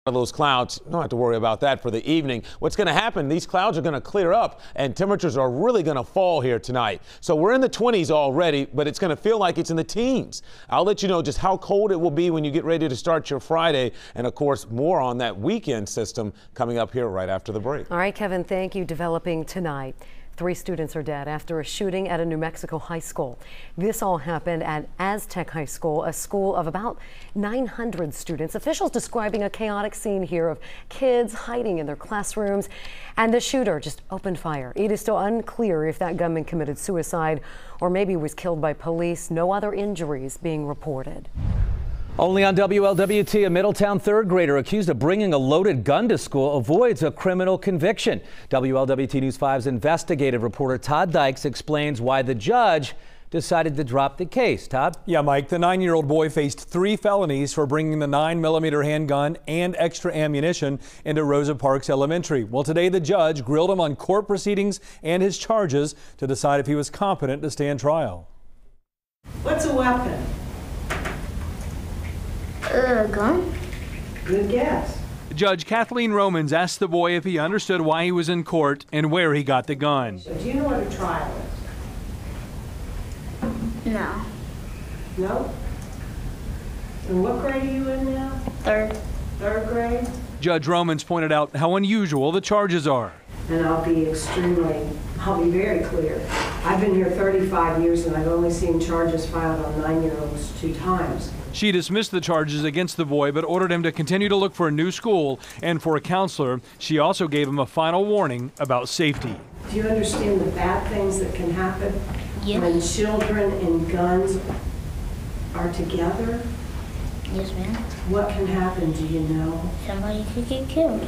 Those clouds, don't have to worry about that for the evening. What's going to happen, these clouds are going to clear up and temperatures are really going to fall here tonight. So we're in the 20s already, but it's going to feel like it's in the teens. I'll let you know just how cold it will be when you get ready to start your Friday. And of course, more on that weekend system coming up here right after the break. All right, Kevin, thank you. Developing tonight. 3 students are dead after a shooting at a New Mexico high school. This all happened at Aztec High School, a school of about 900 students. Officials describing a chaotic scene here of kids hiding in their classrooms, and the shooter just opened fire. It is still unclear if that gunman committed suicide or maybe was killed by police. No other injuries being reported. Only on WLWT, a Middletown third grader accused of bringing a loaded gun to school avoids a criminal conviction. WLWT News 5's investigative reporter Todd Dykes explains why the judge decided to drop the case. Todd? Yeah, Mike, the 9-year-old boy faced 3 felonies for bringing the 9mm handgun and extra ammunition into Rosa Parks Elementary. Well, today the judge grilled him on court proceedings and his charges to decide if he was competent to stand trial. What's a weapon? A gun? Good guess. Judge Kathleen Romans asked the boy if he understood why he was in court and where he got the gun. So do you know what a trial is? No. No? And what grade are you in now? Third. Third grade? Judge Romans pointed out how unusual the charges are. And I'll be very clear. I've been here 35 years and I've only seen charges filed on 9-year-olds 2 times. She dismissed the charges against the boy, but ordered him to continue to look for a new school and for a counselor. She also gave him a final warning about safety. Do you understand the bad things that can happen when children and guns are together? Yes, ma'am. What can happen, do you know? Somebody could get killed.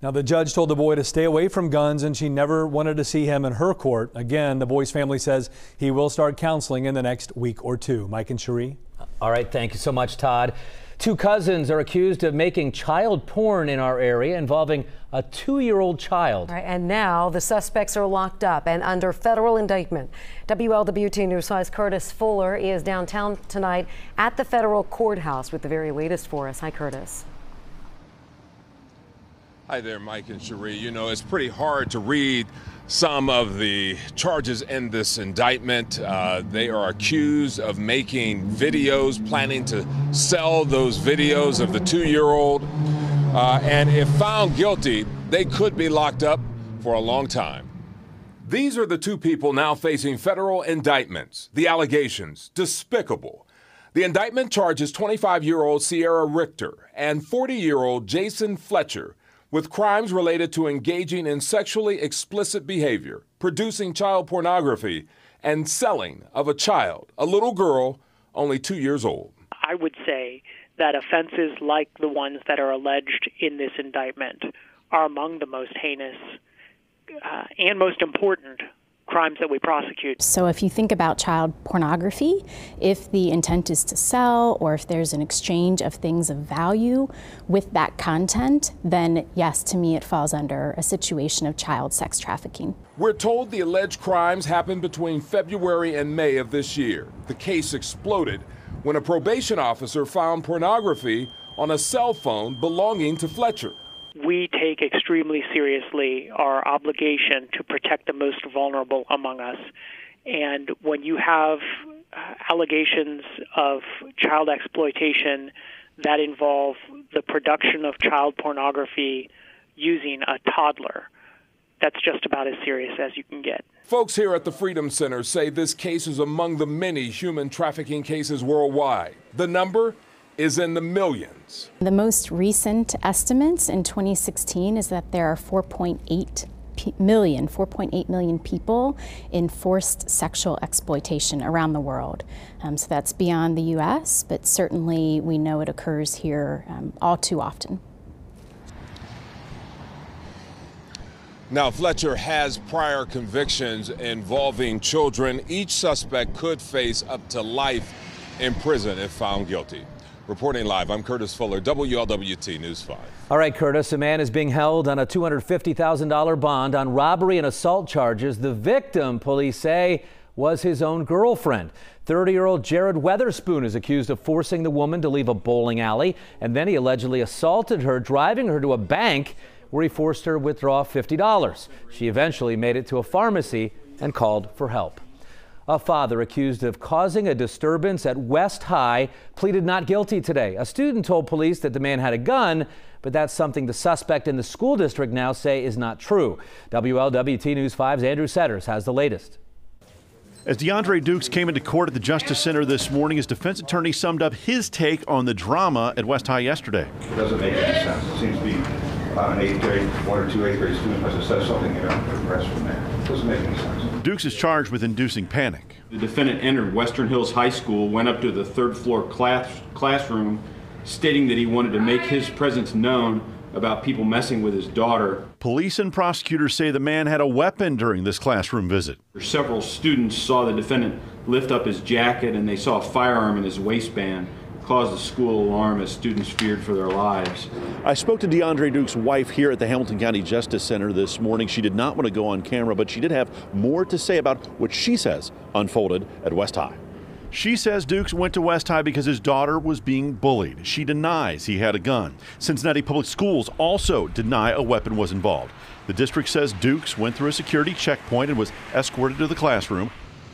Now, the judge told the boy to stay away from guns, and she never wanted to see him in her court. Again, the boy's family says he will start counseling in the next week or 2. Mike and Cherie. All right, thank you so much, Todd. 2 cousins are accused of making child porn in our area involving a 2-year-old child. All right, and now the suspects are locked up and under federal indictment. WLWT News 5's Curtis Fuller is downtown tonight at the federal courthouse with the very latest for us. Hi, Curtis. Hi there, Mike and Cherie. You know, it's pretty hard to read some of the charges in this indictment. They are accused of making videos, planning to sell those videos of the 2-year-old. And if found guilty, they could be locked up for a long time. These are the 2 people now facing federal indictments. The allegations, despicable. The indictment charges 25-year-old Sierra Richter and 40-year-old Jason Fletcher with crimes related to engaging in sexually explicit behavior, producing child pornography, and selling of a child, a little girl only 2 years old. I would say that offenses like the ones that are alleged in this indictment are among the most heinous and most important crimes that we prosecute. So if you think about child pornography, if the intent is to sell or if there's an exchange of things of value with that content, then yes, to me it falls under a situation of child sex trafficking. We're told the alleged crimes happened between February and May of this year. The case exploded when a probation officer found pornography on a cell phone belonging to Fletcher. We take extremely seriously our obligation to protect the most vulnerable among us. And when you have allegations of child exploitation that involve the production of child pornography using a toddler, that's just about as serious as you can get. Folks here at the Freedom Center say this case is among the many human trafficking cases worldwide. The number is in the millions. The most recent estimates in 2016 is that there are 4.8 million people in forced sexual exploitation around the world. So that's beyond the U.S., but certainly we know it occurs here all too often. Now, Fletcher has prior convictions involving children. Each suspect could face up to life in prison if found guilty. Reporting live, I'm Curtis Fuller, WLWT News 5. All right, Curtis, a man is being held on a $250,000 bond on robbery and assault charges. The victim, police say, was his own girlfriend. 30-year-old Jared Weatherspoon is accused of forcing the woman to leave a bowling alley, and then he allegedly assaulted her, driving her to a bank where he forced her to withdraw $50. She eventually made it to a pharmacy and called for help. A father accused of causing a disturbance at West High pleaded not guilty today. A student told police that the man had a gun, but that's something the suspect in the school district now say is not true. WLWT News 5's Andrew Setters has the latest. As DeAndre Dukes came into court at the Justice Center this morning, his defense attorney summed up his take on the drama at West High yesterday. It doesn't make any sense. It seems to be an 8th grade, 1 or 2 8th grade students must have said something here and progressed from there. It doesn't make any sense. Dukes is charged with inducing panic. The defendant entered Western Hills High School, went up to the 3rd floor classroom, stating that he wanted to make his presence known about people messing with his daughter. Police and prosecutors say the man had a weapon during this classroom visit. Several students saw the defendant lift up his jacket and they saw a firearm in his waistband. Caused a school alarm as students feared for their lives. I spoke to DeAndre Dukes' wife here at the Hamilton County Justice Center this morning. She did not want to go on camera, but she did have more to say about what she says unfolded at West High. She says Dukes went to West High because his daughter was being bullied. She denies he had a gun. Cincinnati Public Schools also deny a weapon was involved. The district says Dukes went through a security checkpoint and was escorted to the classroom.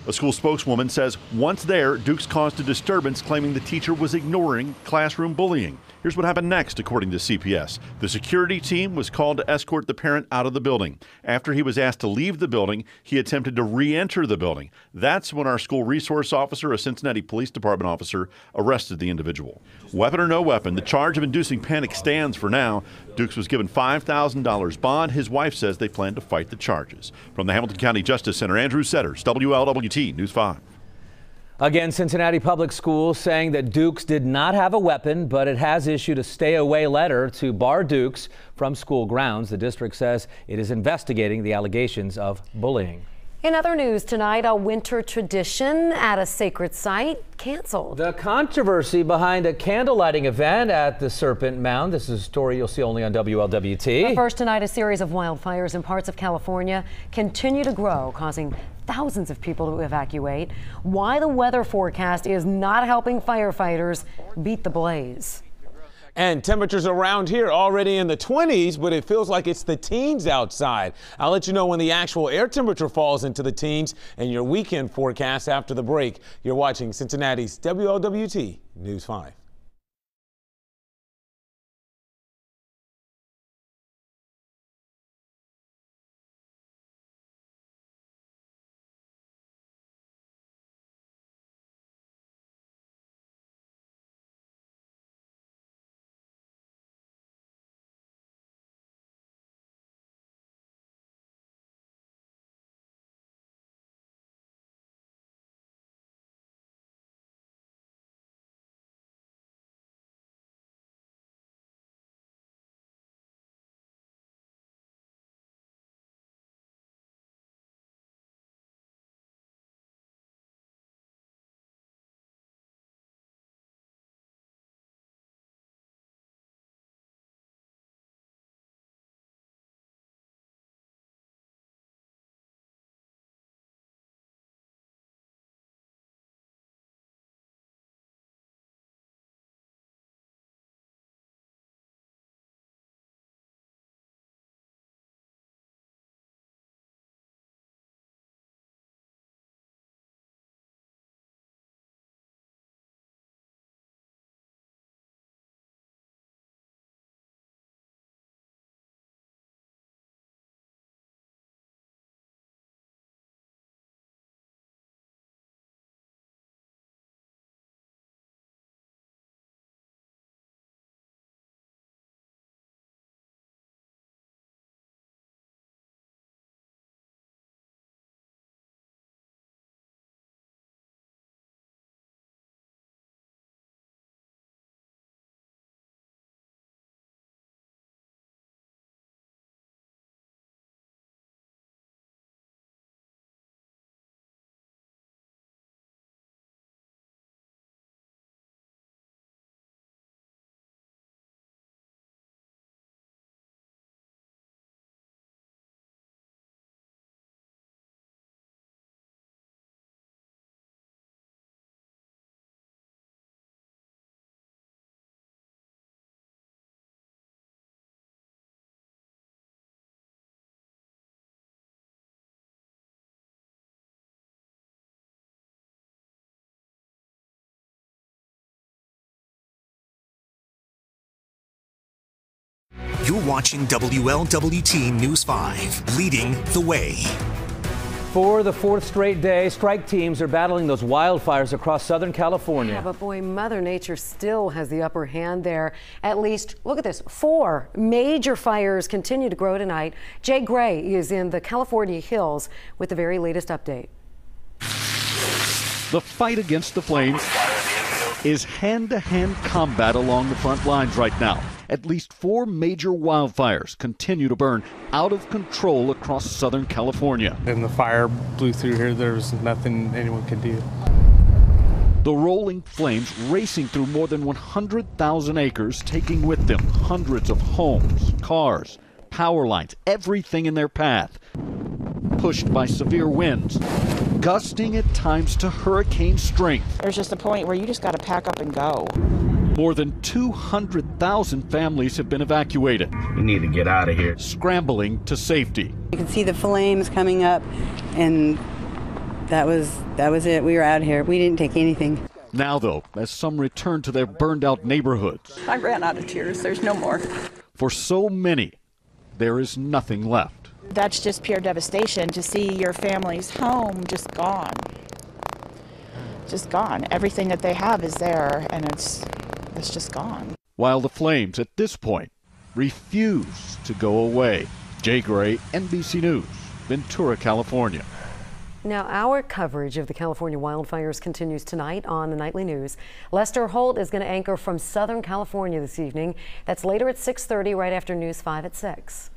A school spokeswoman says once there, Dukes caused a disturbance, claiming the teacher was ignoring classroom bullying. Here's what happened next, according to CPS. The security team was called to escort the parent out of the building. After he was asked to leave the building, he attempted to re-enter the building. That's when our school resource officer, a Cincinnati Police Department officer, arrested the individual. Weapon or no weapon, the charge of inducing panic stands for now. Dukes was given $5,000 bond. His wife says they plan to fight the charges. From the Hamilton County Justice Center, Andrew Setters, WLWT News 5. Again, Cincinnati Public Schools saying that Dukes did not have a weapon, but it has issued a stay-away letter to bar Dukes from school grounds. The district says it is investigating the allegations of bullying. In other news tonight, a winter tradition at a sacred site canceled. The controversy behind a candlelighting event at the Serpent Mound. This is a story you'll see only on WLWT. But first tonight, a series of wildfires in parts of California continue to grow, causing thousands of people to evacuate. Why the weather forecast is not helping firefighters beat the blaze. And temperatures around here already in the 20s, but it feels like it's the teens outside. I'll let you know when the actual air temperature falls into the teens and your weekend forecast after the break. You're watching Cincinnati's WLWT News 5. You're watching WLWT News 5, leading the way. For the fourth straight day, strike teams are battling those wildfires across Southern California. Yeah, but boy, Mother Nature still has the upper hand there. At least, look at this, 4 major fires continue to grow tonight. Jay Gray is in the California hills with the very latest update. The fight against the flames is hand-to-hand combat along the front lines right now. At least 4 major wildfires continue to burn out of control across Southern California. And the fire blew through here. There was nothing anyone could do. The rolling flames racing through more than 100,000 acres, taking with them hundreds of homes, cars, power lines, everything in their path. Pushed by severe winds, gusting at times to hurricane strength. There's just a point where you just got to pack up and go. More than 200,000 families have been evacuated. We need to get out of here. Scrambling to safety. You can see the flames coming up, and that was it. We were out of here. We didn't take anything. Now, though, as some return to their burned-out neighborhoods. I ran out of tears. There's no more. For so many, there is nothing left. That's just pure devastation to see your family's home just gone. Just gone. Everything that they have is there, and it's just gone. While the flames at this point refuse to go away. Jay Gray, NBC News, Ventura, California. Now, our coverage of the California wildfires continues tonight on the Nightly News. Lester Holt is going to anchor from Southern California this evening. That's later at 6:30, right after News 5 at 6.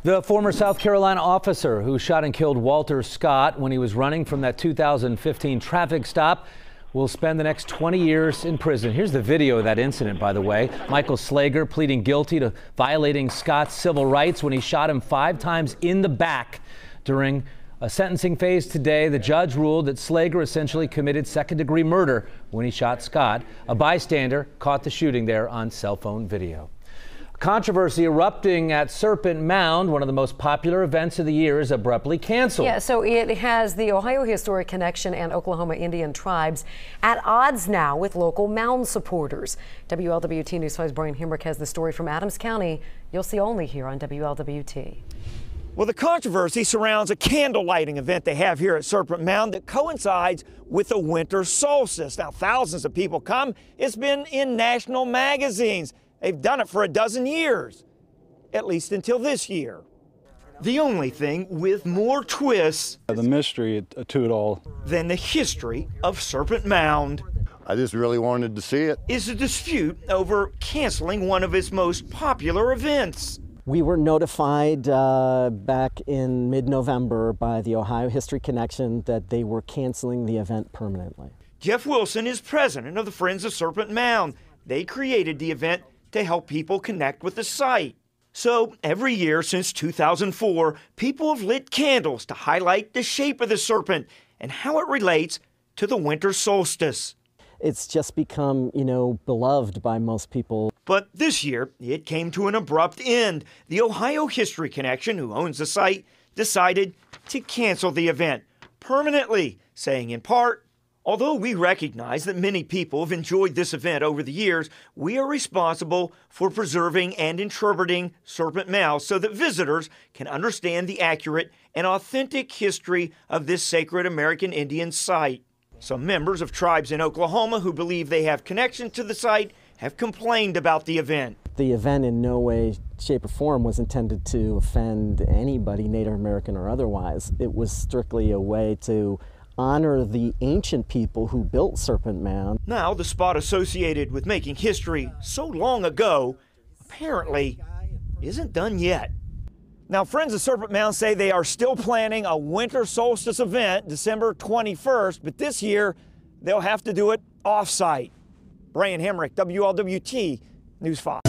The former South Carolina officer who shot and killed Walter Scott when he was running from that 2015 traffic stop will spend the next 20 years in prison. Here's the video of that incident, by the way. Michael Slager pleading guilty to violating Scott's civil rights when he shot him 5 times in the back. During a sentencing phase today, the judge ruled that Slager essentially committed second-degree murder when he shot Scott. A bystander caught the shooting there on cell phone video. Controversy erupting at Serpent Mound, one of the most popular events of the year, is abruptly canceled. Yeah, so it has the Ohio Historic Connection and Oklahoma Indian tribes at odds now with local mound supporters. WLWT News 5's Brian Hemrick has the story from Adams County. You'll see only here on WLWT. Well, the controversy surrounds a candle lighting event they have here at Serpent Mound that coincides with the winter solstice. Now, thousands of people come. It's been in national magazines. They've done it for a dozen years, at least until this year. The only thing with more twists the mystery to it all than the history of Serpent Mound. I just really wanted to see it. Is a dispute over canceling one of its most popular events. We were notified back in mid-November by the Ohio History Connection that they were canceling the event permanently. Jeff Wilson is president of the Friends of Serpent Mound. They created the event to help people connect with the site. So every year since 2004, people have lit candles to highlight the shape of the serpent and how it relates to the winter solstice. It's just become, beloved by most people. But this year, it came to an abrupt end. The Ohio History Connection, who owns the site, decided to cancel the event permanently, saying in part, although we recognize that many people have enjoyed this event over the years, we are responsible for preserving and interpreting Serpent Mound so that visitors can understand the accurate and authentic history of this sacred American Indian site. Some members of tribes in Oklahoma who believe they have connection to the site have complained about the event. The event in no way, shape, or form was intended to offend anybody, Native American or otherwise. It was strictly a way to honor the ancient people who built Serpent Mound. Now, the spot associated with making history so long ago apparently isn't done yet. Now, Friends of Serpent Mound say they are still planning a winter solstice event December 21st, but this year they'll have to do it off-site. Brian Hemrick, WLWT News 5.